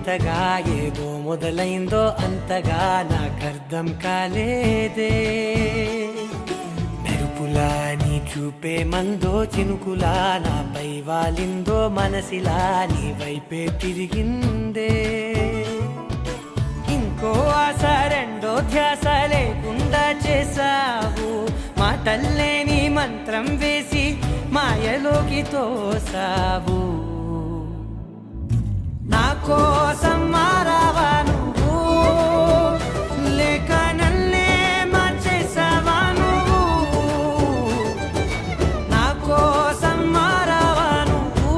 వింతగా ఏదో మొదలైందో అంతగా నాకర్థం కాలేదే. మెరుపులా నీ చూపే మందో చినుకులా నాపై వాలిందో మనసిలా నీ వైపే తిరిగిందే. ఇంకో ఆశ రెండో ధ్యాస లేకుండా చేసావు, మాటల్లే నీ మంత్రం వేసి మాయలోకి తోసావు. నా కోసం మారావా నువ్వు, లేక నన్నే మార్చేసావా నువ్వు? నా కోసం మారావా నువ్వు,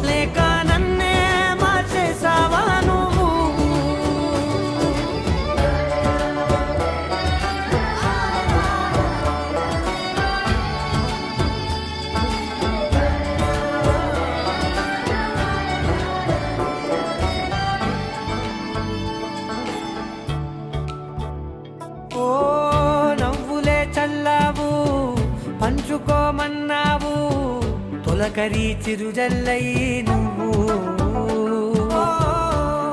లేక నన్నే మార్చేసావా నువ్వు? ఓ నవ్వులే చల్లావు, పంచుకోమన్నావు, తొలకరి చిరుజల్లై నువ్వు.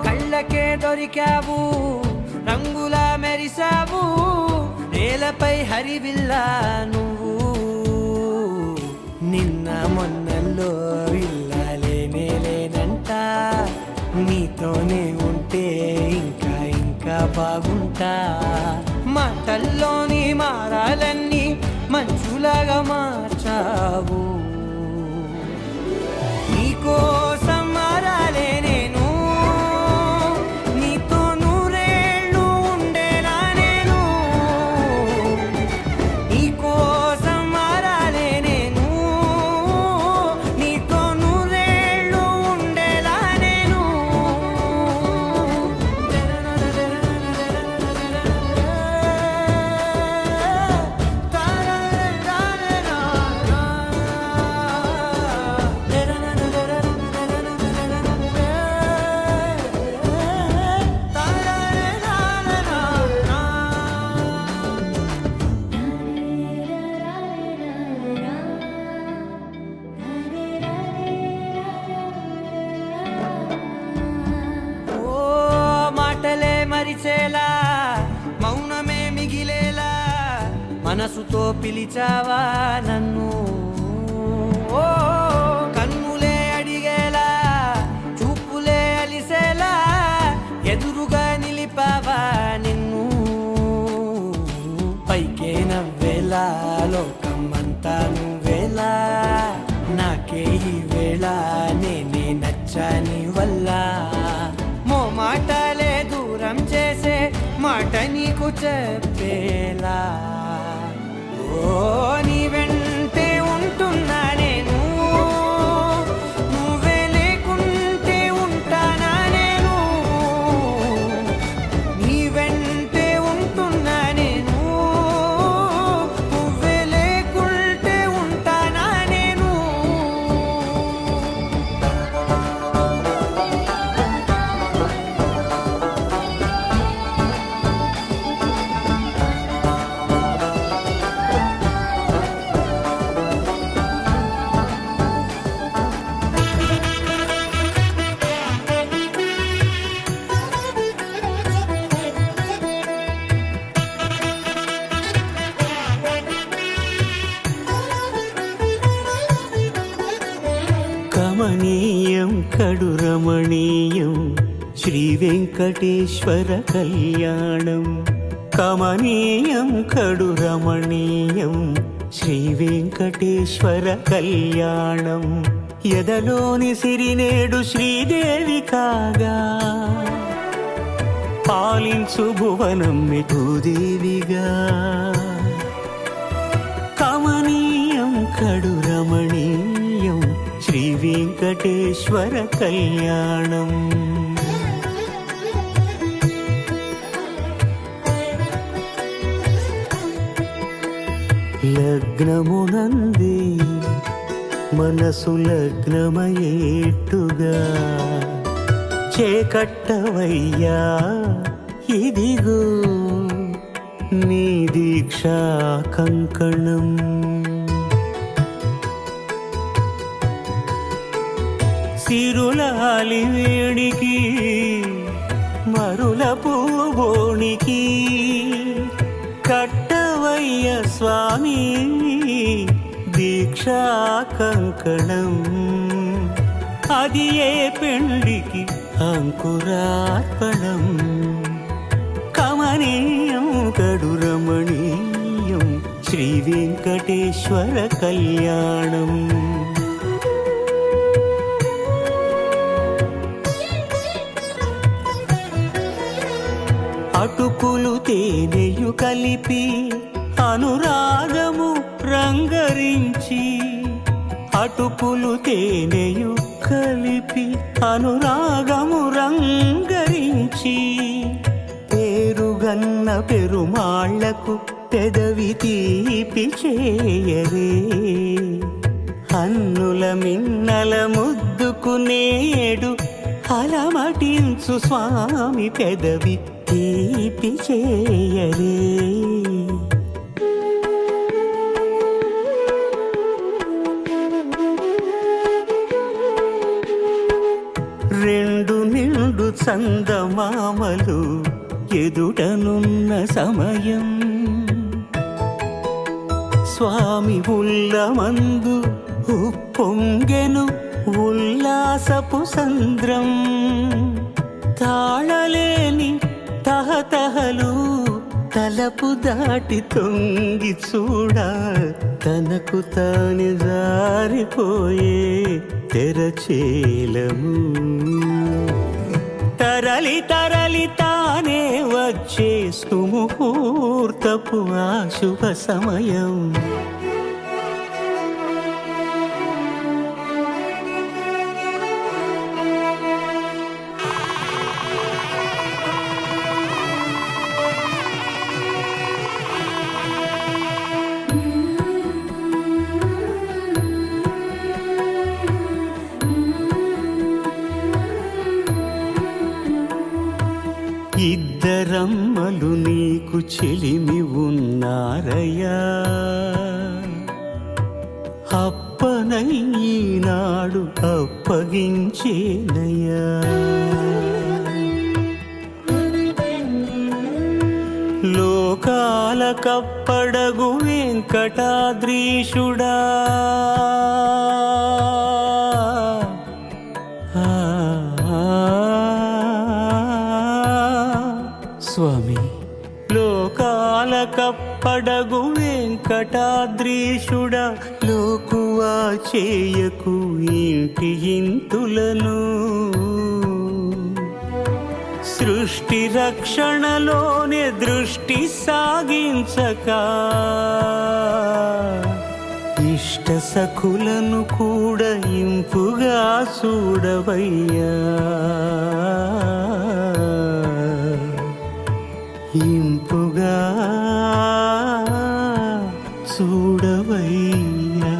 కళ్ళకే దొరికావు, రంగులా మెరిసావు, నేలపై హరివిల్లా నువ్వు. నిన్న మొన్నల్లో ఇల్లాలేనే లేనంట, నీతోనే ఉంటే ఇంకా ఇంకా బాగుంటా. మాటల్లోని మారాలన్నీ మంచులాగా మార్చావు. నీకోసం మారాలే నేను, నీతో నూరేళ్ళు ఉండేనా నేను. నీకోసం మారాలే నేను, నీతో నూరేళ్ళు ఉండేలా నేను. మాటలే మరిచేలా, మౌనమే మిగిలేలా, మనసుతో పిలిచావా నన్ను. ఓ కన్నులే అడిగేలా, చూపులే అలిసేలా, ఎదురుగా నిలిపావా నిన్ను. పైకే నవ్వేలా, లోకం అంతా నువ్వేలా, నాకే ఈ వేళ నేనే నచ్చాని వల్ల. మాటలే దూరం చేసే మాట నీకు చెప్పేలా. ఓ నీ వెంటే ఉంటున్నా నేను, నువ్వే లేకుంటే ఉంటానా నేను. నీ వెంటే ఉంటున్నా నేను, నువ్వే లేకుంటే ఉంటానా నేను. కమనీయం కడు రమణీయం శ్రీ వెంకటేశ్వర కళ్యాణం. కమనీయం కడు రమణీయం శ్రీ వెంకటేశ్వర కళ్యాణం. ఎదలోని సిరినేడు శ్రీదేవి కాగా, పాలించు భువనం భూదేవిగా. కమనీయం కడు రమణీయం శ్రీ వెంకటేశ్వర కళ్యాణం. లగ్నమునంది మనసు లగ్నమయేట్టుగా, చేకట్టవయ్యా ఇదిగో నీ దీక్షా కంకణం. సిరులాలి వేడికి మరుల పూబోనికి కట్టవయ్య స్వామి దీక్షా కంకణం. అది ఏ పెండికి అంకురార్పణం. కమనీయం కడు రమణీయం శ్రీ వెంకటేశ్వర కళ్యాణం. అటుకులు తేనెయు కలిపి అనురాగము రంగరించి, అటుకులు తేనెయు కలిపి అనురాగము రంగరించి, పేరుగన్న పెరుమాళ్లకు పెదవి తీపి చేయరే. అన్నుల మిన్నల ముద్దుకు నేడు అలమటించు స్వామి పెదవి తీపి చేయరే. రెండు నిండు చందమామలు ఎదుటనున్న సమయం, స్వామి ఉల్లమందు ఉప్పొంగెను ఉల్లాసపు సంద్రం. తాళలేని తహతహలు తలపు దాటి తొంగి చూడ, తనకు తాను జారిపోయే తెరచేలము. తరలి తరలి తానే వచ్చే సుముహూర్తపు ఆ శుభ సమయం. ఇద్దరమ్మలు నీకు చెలిమి ఉన్నారయ్యా, అప్పనయ్యనాడు అప్పగించేనయ్యా. లోకాల కప్పడగు వెంకటాద్రీషుడా, స్వామి లోకాల కప్పడగు వెంకటాద్రీషుడా, లోకువా చేయకు ఇంటి ఇంతులను. సృష్టి రక్షణలోనే దృష్టి సాగించక, ఇష్ట సఖులను కూడా ఇంపుగా చూడవయ్యా, ఇంపుగా చూడవయ్యా.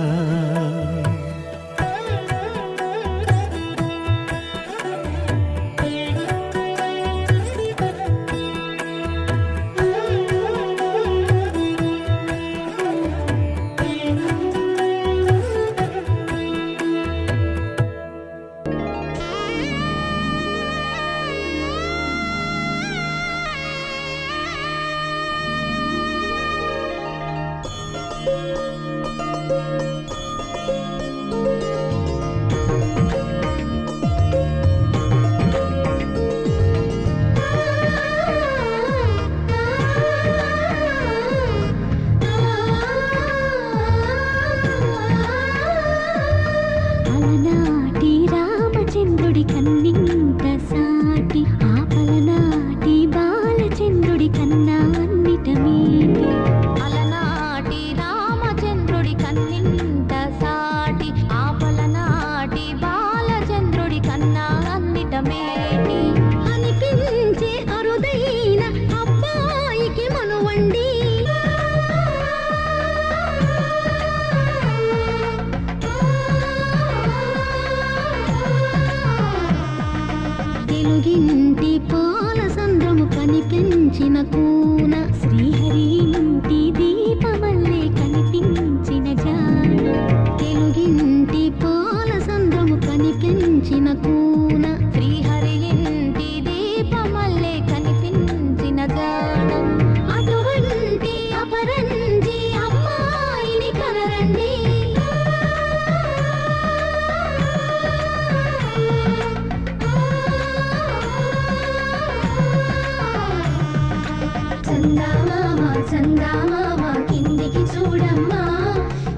చందమామ చందమామ కిందికి చూడమ్మా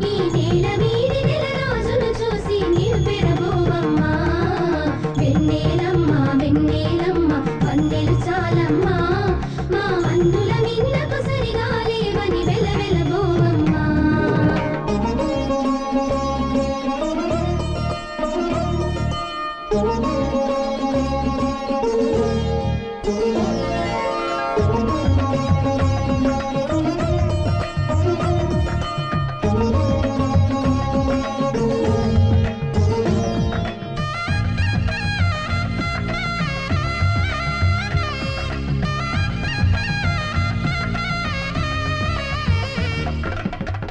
ఈ నేల వీడి నెల రోజులు చూసి నివ్వెరబోవమ్మా వెన్నెలమ్మ వెన్నెలమ్మ వన్నెలు చాలమ్మా మా అందుల మిన్నకు సరిగా లేవని వెలవెలబోవమ్మా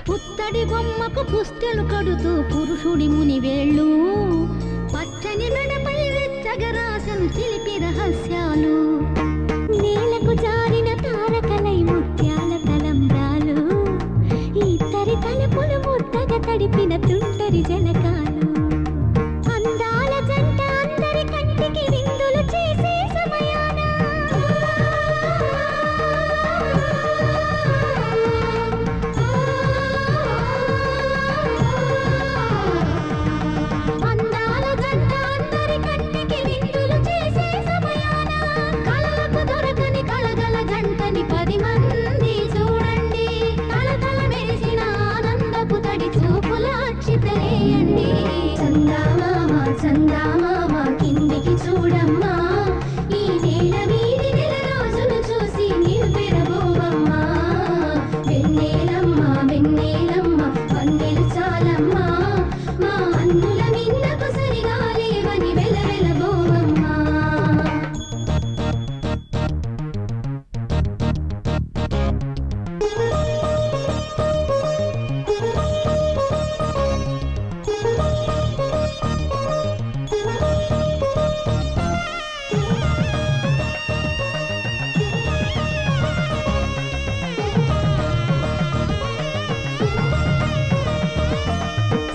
పుత్తడి బొమ్మకు పుస్తెలు కడుతూ పురుషుడి ముని వేళ్ళు పచ్చని మెడపై వెచ్చగరాసను చిలిపి రహస్యాలు నేలకు జారిన తారకలై ముత్యాల తలంబ్రాలు ఇద్దరి తలుపులు ముద్దగా తడిపిన తుంటరి జలకాలు అందాల జంట అందరి కంటికి విందులు చేసే సమయాన అందాల జంట అందరి కంటికి విందులు చేసే సమయాన కళలకు దొరకని కళగల జంటని 10 మంది చూడండి కళకళ మెరిసిన ఆనందపు తడి చూపుల అక్షితలేయండి చందమామ చందమామ కిందికి చూడమ్మా ఈ నేల వీడి నెల రోజులు చూసి నివ్వెరబోవమ్మా వెన్నెలమ్మ వెన్నెలమ్మ వన్నెలు చాలమ్మా మా అందుల మిన్నకు సరిగా లేవని వెలవెలబోవమ్మా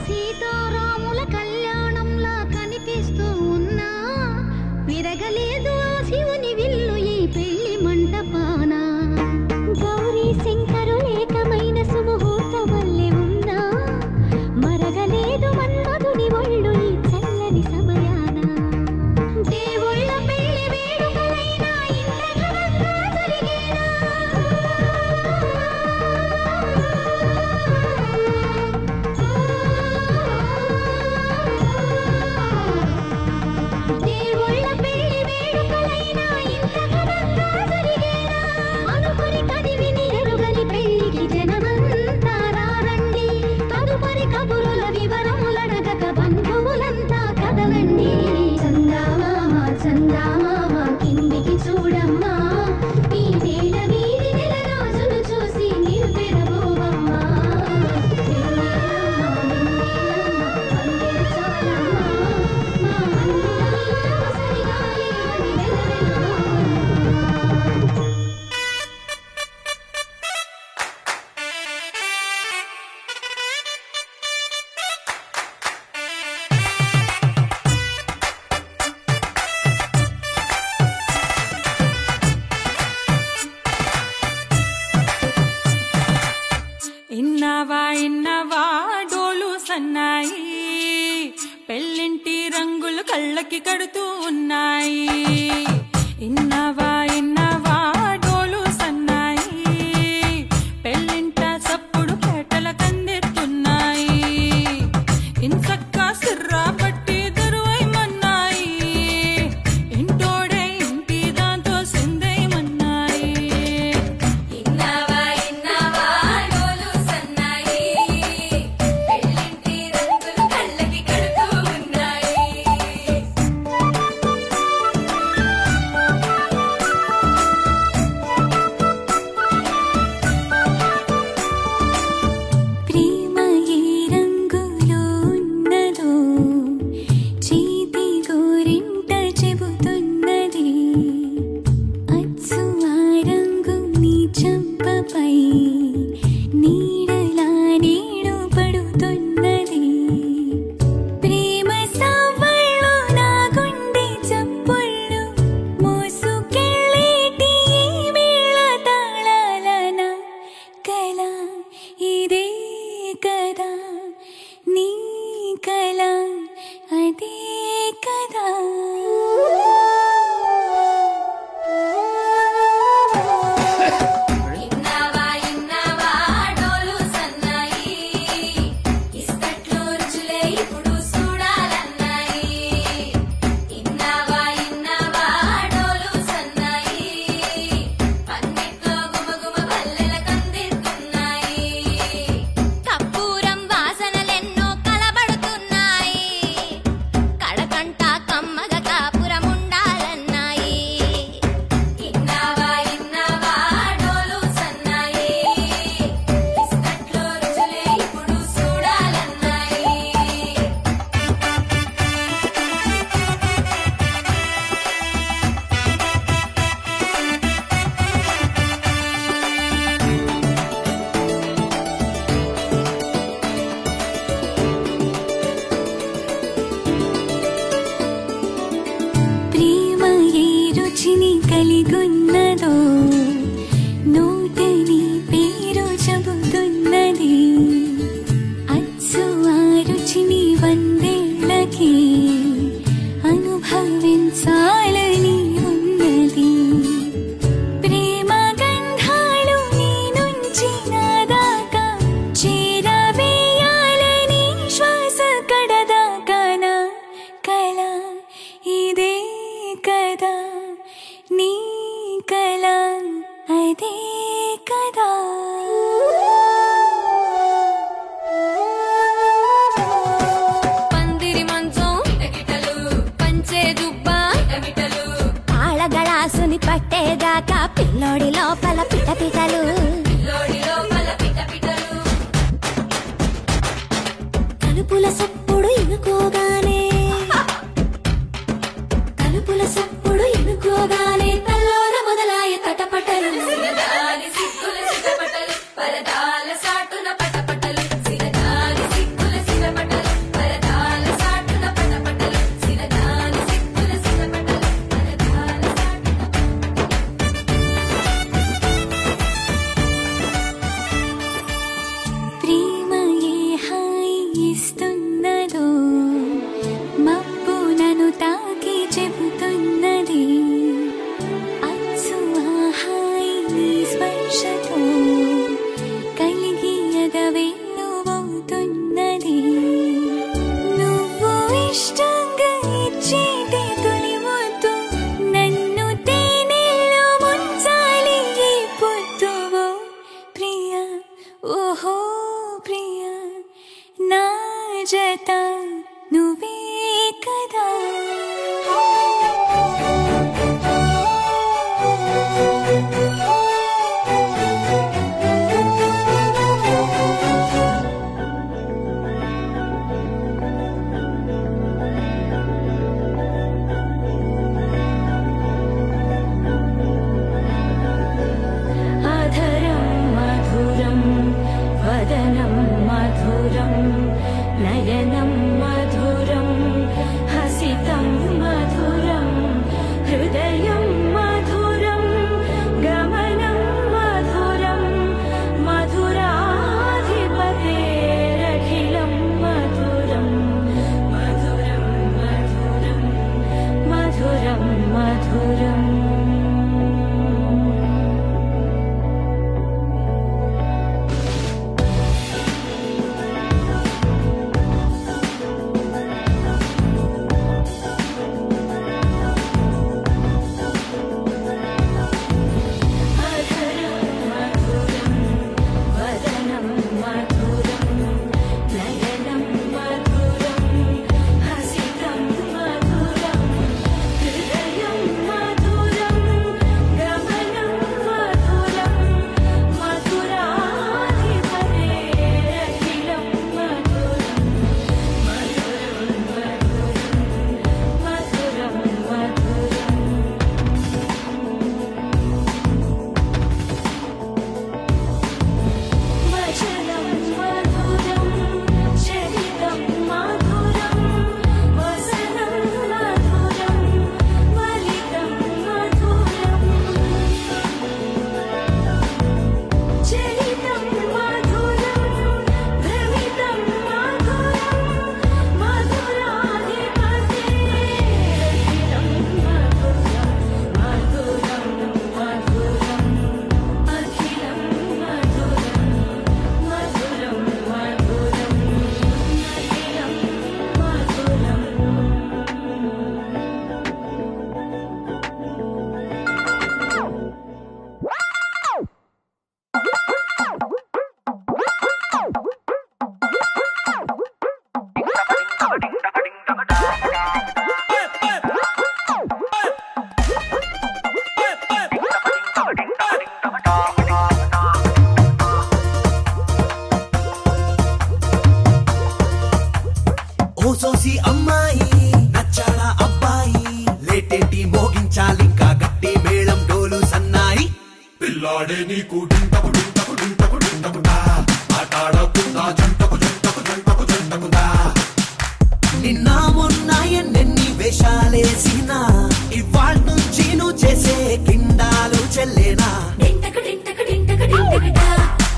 సీతారాముల కళ్యాణంలా కనిపిస్తూ ఉన్నా విరగలేదు ఆ శివుని విల్లు ఈ పెళ్లి మంటపాన గౌరీ శంకరులేకమైన సుముహూర్త వల్లే ఉన్నా మరగలేదు మన్మధుని ఒళ్ళు ఈ చల్లని సమయాన దేవుళ్ళ పెళ్లి వేడుకలైనా ఇంత ఘనంగా జరిగేనా దేవుళ్ళ పెళ్లి వేడుకలైనా ఇంత ఘనంగా జరిగేనా అనుకుని కదివిని ఎరుగని పెళ్లికి జనమంతా రారండి తదుపరి కబురుల వివరములడగక బంధువులంతా కదలండి చందమామ చందమామ కిందికి చూడమ్మా ఈ నేల వీడి నెల రోజులు చూసి నివ్వెరబోవమ్మా వెన్నెలమ్మ వెన్నెలమ్మ వన్నెలు చాలమ్మా మా అందుల మిన్నకు సరిగా లేవని వెలవెలబోవమ్మా ఇన్నవా ఇన్నవా డోలు సన్నాయి పెళ్ళింటి రంగులు కళ్ళకి కడుతూ ఉన్నాయి ఇన్నవా ఇన్నవా డోలు సన్నాయి పెళ్ళింట చప్పుడు పేటల కందెత్తున్నాయి ఇన్సక్క సిర్రా పట్టి దరువైమన్నాయి ఇంటోడే ఇంటి దాంతో సిందేయమన్నాయి ఇన్నవా ఇన్నవా డోలు సన్నాయి పెళ్ళింటి రంగులు కళ్ళకి కడుతూ ఉన్నాయి ఇదే కదా పందిరి మంచం కిటకిటలు పంచే జుబ్బా కిటమిటలు తాళగళాసుని పట్టేదాకా పిల్లోడి లోపల పిటపిటలు తలుపుల సప్పుడు ఇనుకోగానే తల్లోన మొదలాయ తటపటలు సిగదాని సిగ్గుల సిగపటలు పరదాల సాటున పటపటలు సిగదాని సిగ్గుల సిగపటలు పరదాల సాటున పటపటలు సిగదాని సిగ్గుల సిగపటలు పరదాల సాటున ప్రేమ ఏ హాయి ఇస్తున్నదో మబ్బు నన్ను తాకి చెబుతున్నది అచ్చు ఆ హాయి నీ స్పర్శతో కలిగి ఎదవెన్నువవుతున్నది నువ్వు ఇష్టంగా ఇచ్చేటి తొలి ముద్దు నన్ను తేనెల్లో ముంచాలి ఈ పొద్దువో ప్రియా ఓహో ప్రియా నా జత నువ్వే కదా అధరం మధురం వదనం మధురం నయనం మధురం హసితం మధురం హృదయం మధురం గమనం మధురం మధురాధిపతేరఖిలం మధురం మధురం మధురం మధురం మధురం వదనం మధురం నయనం మధురం హసితం మధురం హృదయం మధురం గమనం మధురం మధురాధిపతేరఖిలం మధురం మధురం మధురం మధురం వచనం మధురం చరితం మధురం వసనం మధురం వలితం మధురం చరితం మధురం భ్రమితం మధురం మధురాధిపతేరఖిలం మధురం మధురం మధురం అఖిలం మధురం మధురం మధురం అఖిలం మధురం ఓ సోసి అమ్మాయి నచ్చాడా అబ్బాయి లేటేంటి మోగించాలింకా గట్టి మేళం డోలు సన్నాయి పిల్లాడే నీకు డింటకు డింటకు డింటకు డింటకుదా ఆటాడకుండా జంటకు జంటకు జంటకు జంటకుదా నిన్న మొన్న ఎన్నెన్ని వేషాలేసినా ఇవాళ నుంచి నువ్వు చేసే కిండాలు చెల్లేనా డింటక డింటక డింటక డింటకడా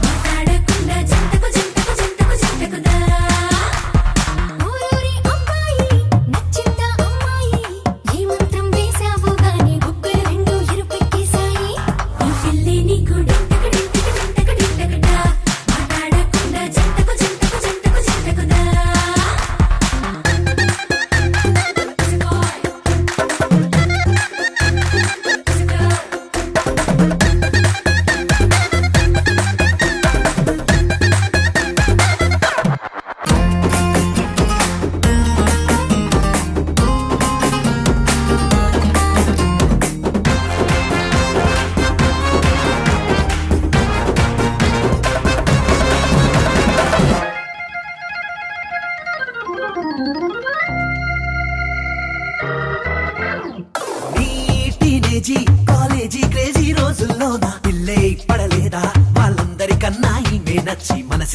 మాట్లాడకుండా జంటకు జంటకు జంటకు జంటకుదా ఊరూరి అబ్బాయి నచ్చిందా అమ్మాయి ఏ మంత్రం వేసావో గాని బుక్కులు రెండు ఎరుపెక్కేశాయి ఈ పిల్లి నీకు డింటక డింటక డింటక డింటకడా మాట్లాడకుండా జంటకు జంటకు జంటకు జంటకుదా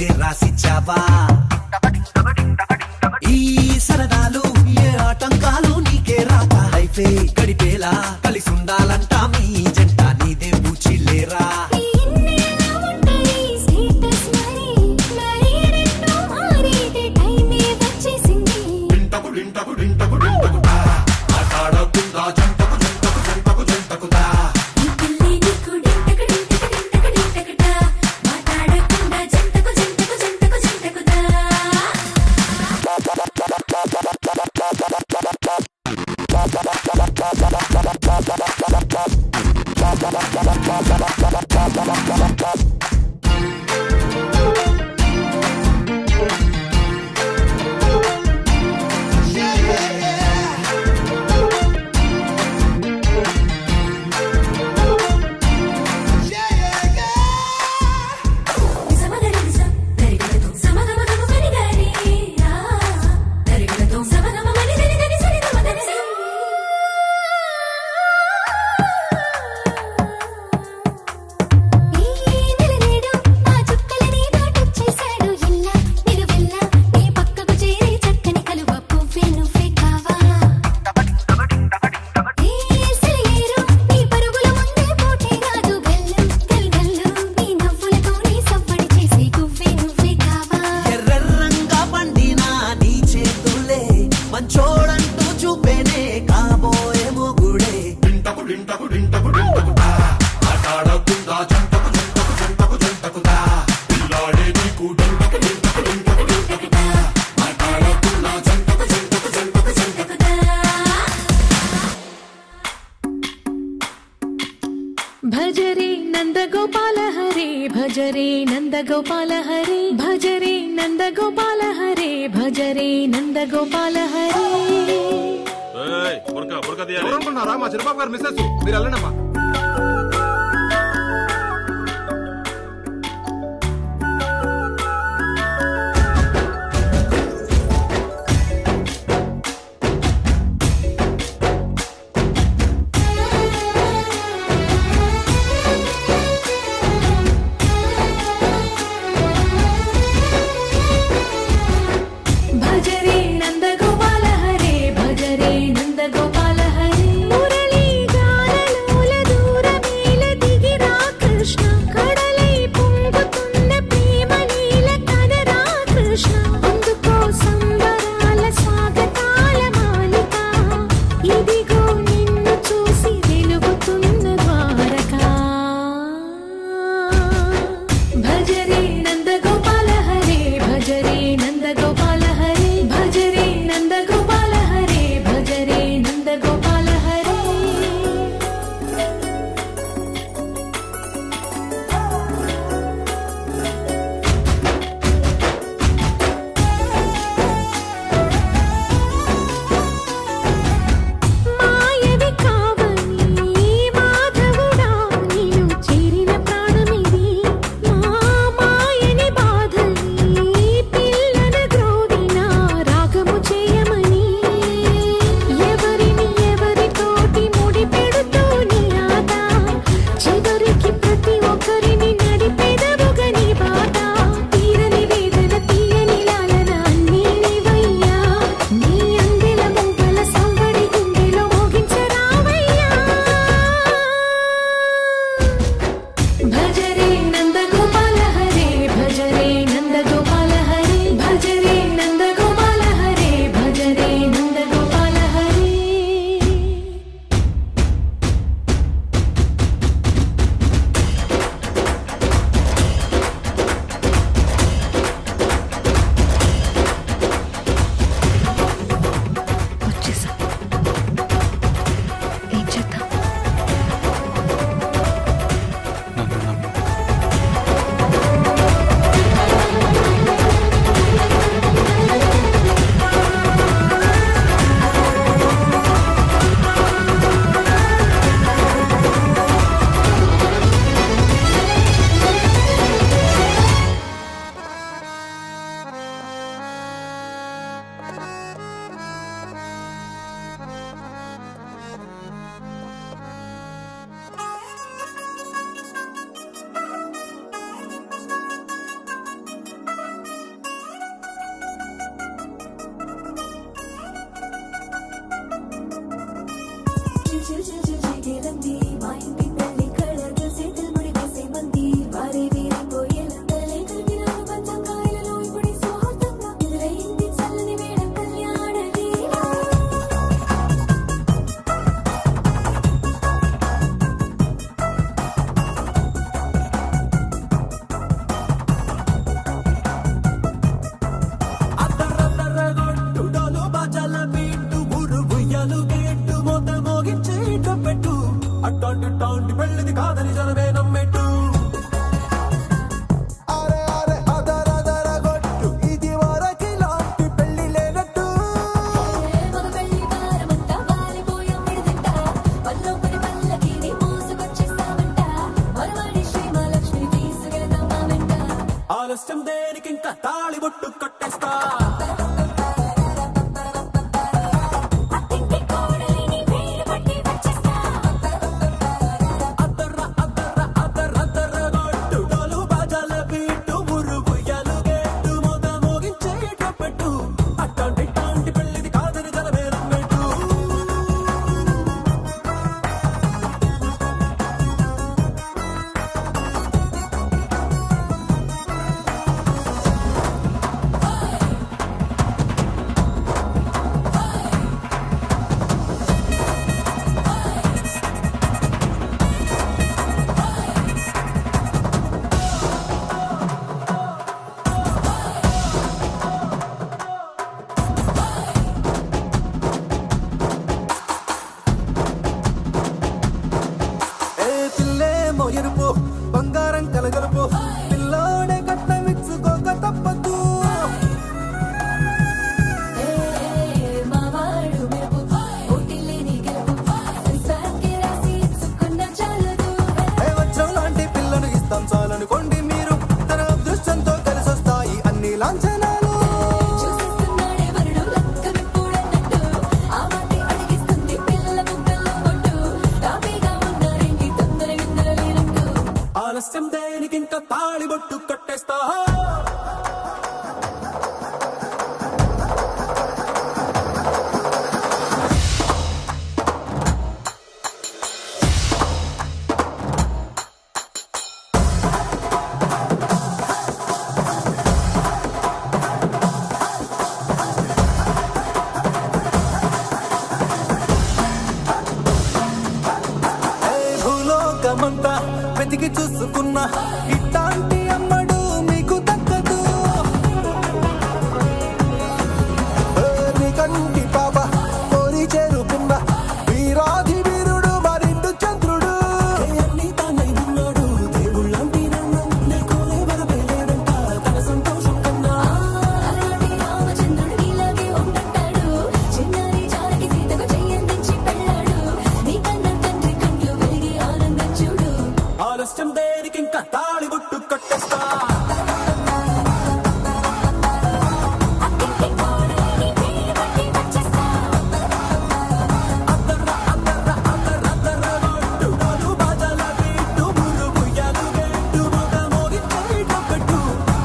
రైమ్సే రాసిచ్చావా ఈ సరదాలు ఏ ఆటంకాలు నీకే రాక లైఫే గడిపేలా కలిసి ఉండాలంటా మీ జంట నీదే పూచిలేరా భజరే నందగోపాల హరే భజరే నందగోపాల హరే భజరే నందగోపాల హరే భజరే నందగోపాల హరే ఎవరనుకున్నారా మా చిరబాబు గారు మిస్సెస్ మీరు వెళ్ళండమ్మా భజరే నందగోపాల హరే భజరే నందగోపాల హరే మురళీ గానలోల ఆలస్యం దేనికి ఇంకా తాళి బొట్టు కట్టేస్తా అత్తింటి కోడలిని వేలు పట్టి వచ్చేస్తా అద్దర్ర అద్దర్ర అద్దర్ర అద్దర్ర గొట్టు డోలు బాజాల బీటు మురుగు ఎలుగెట్టు మొద మోగించేట పెట్టు అట్టాంటి టాంటి పెళ్ళిది కాదని జలమేరం పెట్టు ఎరుపు బంగారం కలగలుపు పిల్లోడే కట్ట మిచ్చుకోక తప్పదు మావాడు మెరుపు ఓటిల్లేని గెలుపు సంసారకే రాసి ఇచ్చుకున్న చాలదు వచ్చం లాంటి పిల్లను ఇస్తాం చాలనుకోండి మీరు తన అదృష్టంతో కలిసొస్తాయి అన్ని లాంఛనాలు చూసేస్తున్నాడే వరుడు లక్కమిప్పుడన్నట్టు ఆ మాటే అడిగిస్తుంది పిల్లల ముక్కల్లో కొట్టు తాపీగా ఉన్నారేంటి తొందర విందరలేనట్టు ఆలస్యం దేనికి ఇంకా తాళి బొట్టు కట్టేస్తా భూలోకమంతా వెతికి చూసుకున్నా ఇట్లాంటి అమ్మడు మీకు దక్కదు నీ కంటి పాప కోరి చేరుకున్న వీరాధి వీరుడు మరిండు చంద్రుడు అన్ని తానై ఉన్నాడు దేవుళ్ళంటి నన్ను నీకోలే వరపేలేడంట తన సంతోషం కన్నా అలాంటి రామచంద్రుడు ఇలాగే ఉండంటాడు చిన్నారి జానకి సీతకు చెయ్యందించి పెళ్ళాడు నీ కన్న తండ్రి కంట్లో వెలిగి ఆనందం చూడు ఆలస్యం దేనికి ఇంకా తాళి బొట్టు కట్టేస్తా అత్తింటి కోడలిని వేలు పట్టి వచ్చేస్తా అద్దర్ర అద్దర్ర అద్దర్ర అద్దర్ర గొట్టు డోలు బాజాల బీటు మురుగు ఎలుగెట్టు మొద మోగించేట పెట్టు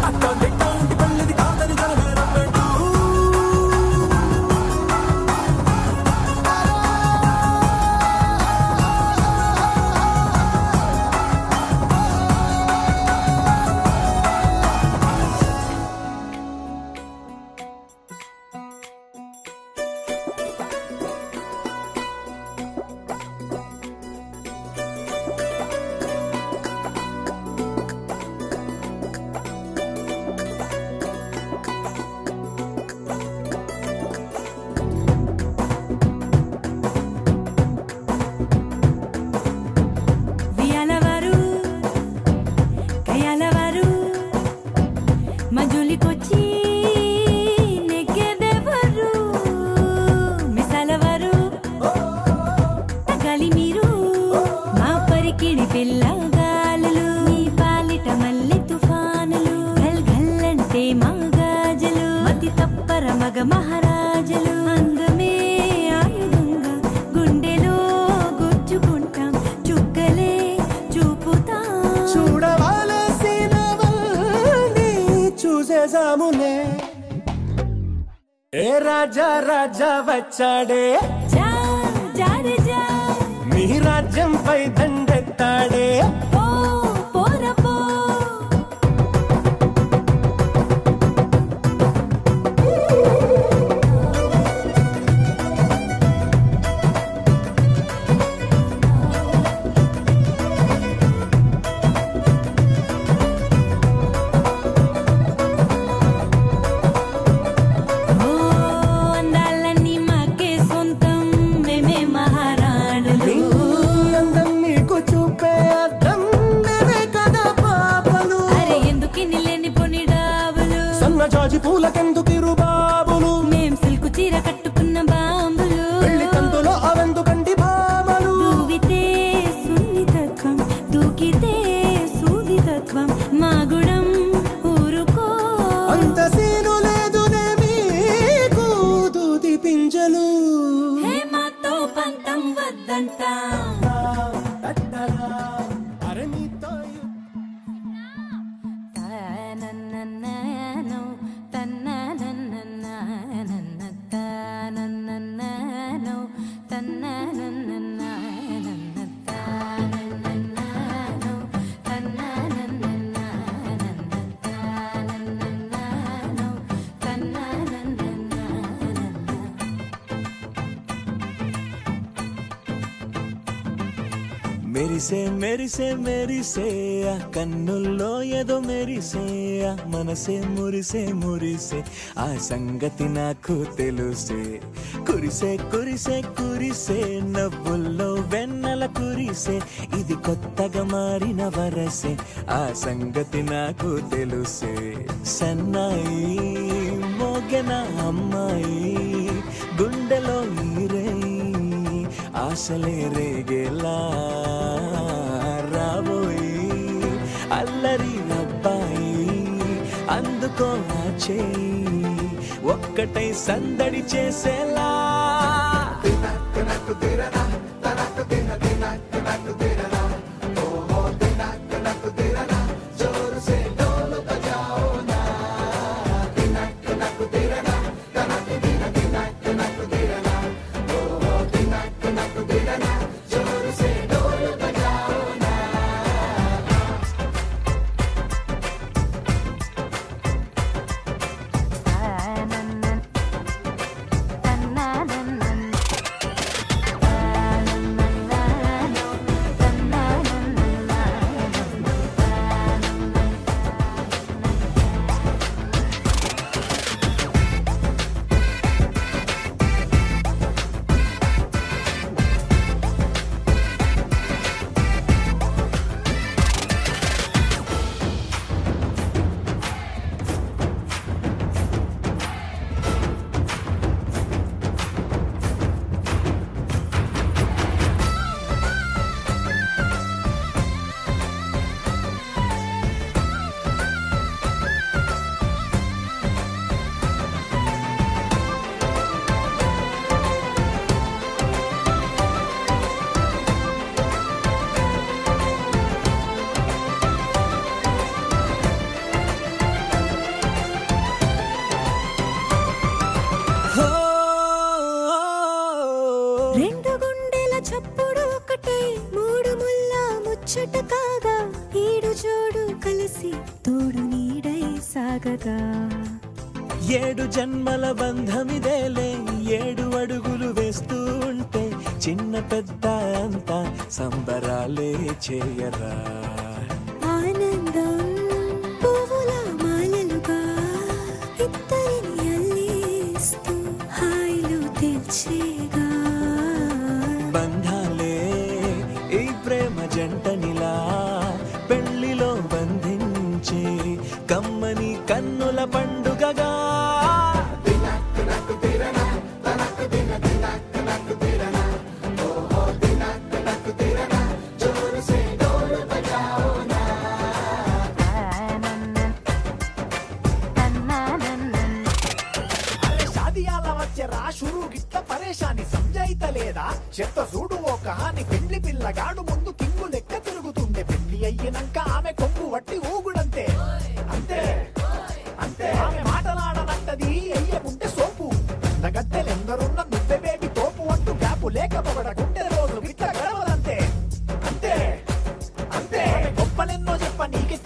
అట్టాంటి టాంటి పెళ్ళిది కాదని జలమేరం పెట్టు వియాలవారు కయాలవారు మజులికొచ్చి నెగ్గెదెవరు మిసాలవారు తగాలి మీరు మా పరికిడి పిల్లగాలులు మీ పాలిట మల్లె తుఫానులు గల్ గల్లంటే మా గాజులు మతి తప్పర మగ మహారాజులు అందమే ఆయుధంగా గుండెలో గుచ్చుకుంటాం చుక్కలే చూపుతాం చూడవలసినవన్నీ చూసేసాములే ఏ రాజా రాజా వచ్చాడే జా జారే జా మీ రాజ్యంపై దండెత్తాడే పో పోర పో ఓ అందాలన్నీ మాకే సొంతం మేమే మహారాణులు అందం మీకు చూపే అర్థం మేమే కదా పాపలు అరే ఎందుకిన్ని లేని పొని డాబులు సన్నజాజి పూలకెందుకిరు బాబులు మేం సిల్కు చీర కట్టుకున్న బాంబులు పెళ్లి కందులో అవెందుకండి భామలు దూవితే సున్నితత్వం దూకితే సూదితత్వం మా గుణం ఊరు నీతో తనననననో తనననననన తనననననో తనననననన తనననననో తనననననన తనననననో తనననననన మెరిసే మెరిసే మెరిసే ఆ కన్నుల్లో ఏదో మెరిసే ఆ మనసే మురిసే మురిసే ఆ సంగతి నాకు తెలుసే కురిసే కురిసే కురిసే నవ్వుల్లో వెన్నెల కురిసే ఇది కొత్తగా మారిన వరసే ఆ సంగతి నాకు తెలుసే సన్నాయి మోగెన అమ్మాయి గుండెలో ఈరే ఆశలే రేగేలా రాబోయి అల్లరి అబ్బాయి అందుకో నా చేయి ఒక్కటై సందడి చేసేలా రెండు గుండెల చప్పుడు ఒకటే మూడు ముల్ల ముచ్చట కాగా ఏడు జోడు కలిసి తోడు నీడై సాగగా ఏడు జన్మల బంధమిదేలే ఏడు అడుగులు వేస్తూ ఉంటే చిన్న పెద్ద అంతా సంబరాలే చేయరా ఆనందం పువ్వుల మాలలుగా ఇద్దరిని అల్లేస్తూ హాయిలు తెచ్చేగా బంధాలే ఈ ప్రేమ జంటనిలా పెళ్లిలో బంధించే కమ్మని కన్నుల పండుగగా షురూ గిట్ల పరేషాని సంజాయితలేదా చెత్త చూడు ఓ కహాని పెళ్లి పిల్లగాడు ముందు కింగు లెక్క తిరుగుతుండే పెళ్లి అయ్యినాక ఆమె కొంగు వట్టి ఊగుడంతే అంతే అంతే ఆమె మాటలాడనంటది అయ్యకుంటే సోపు గద్దెలెందరున్న నువ్వే బేబీ తోపు అంటూ గ్యాపు లేకపోవడకుంటే రోజు గిట్ల గడవదంతే అంతే అంతే గొప్పలెన్నో చెప్ప నీకే